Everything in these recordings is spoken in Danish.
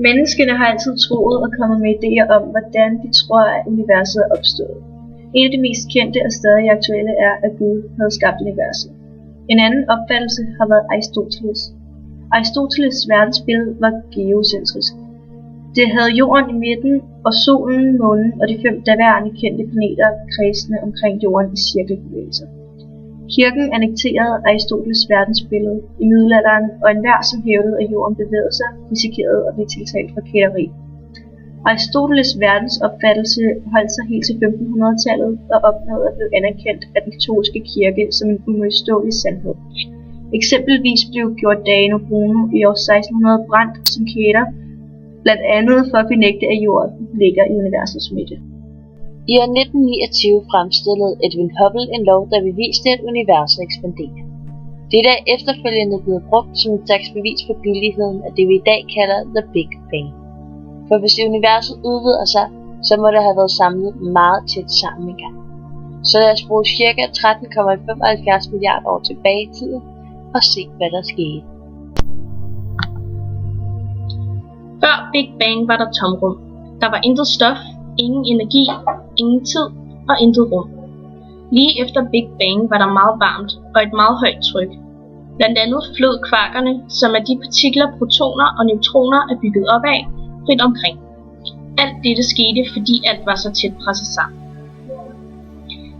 Menneskene har altid troet og kommet med idéer om, hvordan de tror, at universet er opstået. En af de mest kendte og stadig aktuelle er, at Gud havde skabt universet. En anden opfattelse har været Aristoteles. Aristoteles' verdensbillede var geocentrisk. Det havde jorden i midten, og solen, månen og de 5 daværende kendte planeter kredsende omkring jorden i cirkelbevægelser. Kirken annekterede Aristoteles' verdensbillede i middelalderen, og enhver, som hævdede, at jorden bevægede sig, risikerede at blive tiltalt for kætteri. Aristoteles' verdensopfattelse holdt sig helt til 1500-tallet og opnåede at blive anerkendt af den katolske kirke som en umodståelig sandhed. Eksempelvis blev Giordano Bruno i år 1600 brændt som kætter, blandt andet for at benægte, at jorden ligger i universets midte. I år 1929 fremstillede Edwin Hubble en lov, der beviste, at universet ekspanderer. Dette er efterfølgende blevet brugt som et slags bevis for gyldigheden af det, vi i dag kalder The Big Bang. For hvis universet udvider sig, så må det have været samlet meget tæt sammen engang. Så lad os bruge ca. 13,75 milliarder år tilbage i tiden og se, hvad der skete. Før Big Bang var der tomrum. Der var intet stof, ingen energi, ingen tid og intet rum. Lige efter Big Bang var der meget varmt og et meget højt tryk. Blandt andet flød kvarkerne, som er de partikler, protoner og neutroner er bygget op af, frit omkring. Alt dette skete, fordi alt var så tæt presset sammen.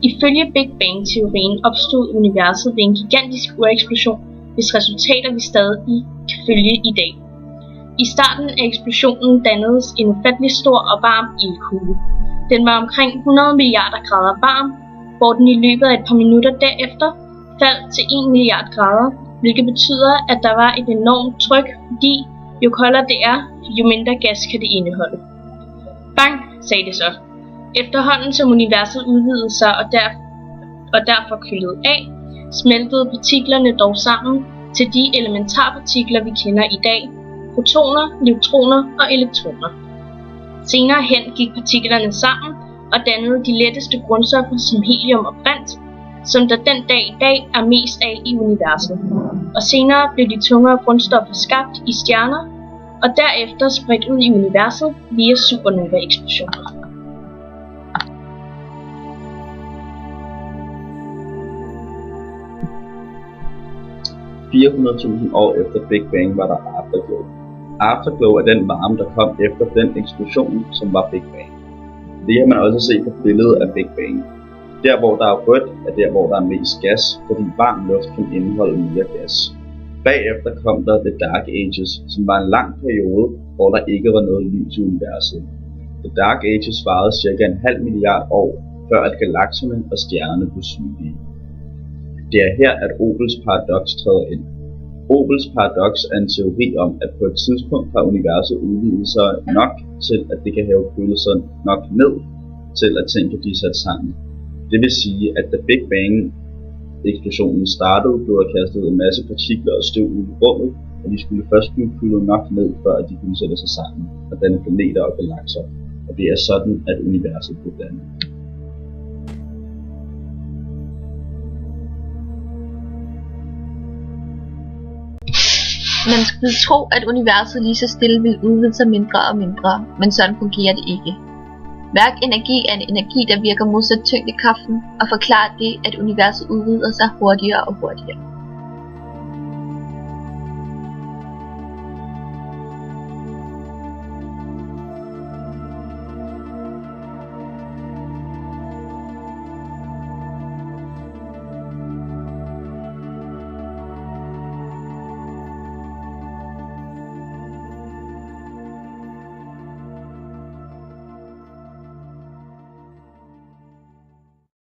Ifølge Big Bang-teorien opstod universet ved en gigantisk ureksplosion, hvis resultater vi stadig kan følge i dag. I starten af eksplosionen dannedes en ufattelig stor og varm ildkugle. Den var omkring 100 milliarder grader varm, hvor den i løbet af et par minutter derefter faldt til 1 milliard grader, hvilket betyder, at der var et enormt tryk, fordi jo koldere det er, jo mindre gas kan det indeholde. Bang, sagde det så. Efterhånden som universet udvidede sig og derfor kølede af, smeltede partiklerne dog sammen til de elementarpartikler, vi kender i dag: protoner, neutroner og elektroner. Senere hen gik partiklerne sammen og dannede de letteste grundstoffer som helium og brint, som der den dag i dag er mest af i universet. Og senere blev de tungere grundstoffer skabt i stjerner og derefter spredt ud i universet via supernova-eksplosioner. $400.000 år efter Big Bang var der Afterglow. Afterglow er den varme, der kom efter den eksplosion, som var Big Bang. Det kan man også se på billedet af Big Bang. Der hvor der er rødt, er der hvor der er mest gas, fordi varm luft kan indeholde mere gas. Bagefter kom der The Dark Ages, som var en lang periode, hvor der ikke var noget lys i universet. The Dark Ages varede ca. 0,5 milliard år, før at galakserne og stjernerne blev synlige. Det er her, at Oghels paradoks træder ind. Oghels paradoks er en teori om, at på et tidspunkt har universet udvidet sig nok til, at det kan have kølet sig nok ned til, at ting kan blive sat sammen. Det vil sige, at da Big Bang-eksplosionen startede, blev der kastet en masse partikler og støv ud i rummet, og de skulle først blive kølet nok ned, før de kunne sætte sig sammen og danne planeter og galakser. Og det er sådan, at universet blev dannet. Man skulle tro, at universet lige så stille vil udvide sig mindre og mindre, men sådan fungerer det ikke. Værkenergi er en energi, der virker modsat tyngdekraften, og forklarer det, at universet udvider sig hurtigere og hurtigere.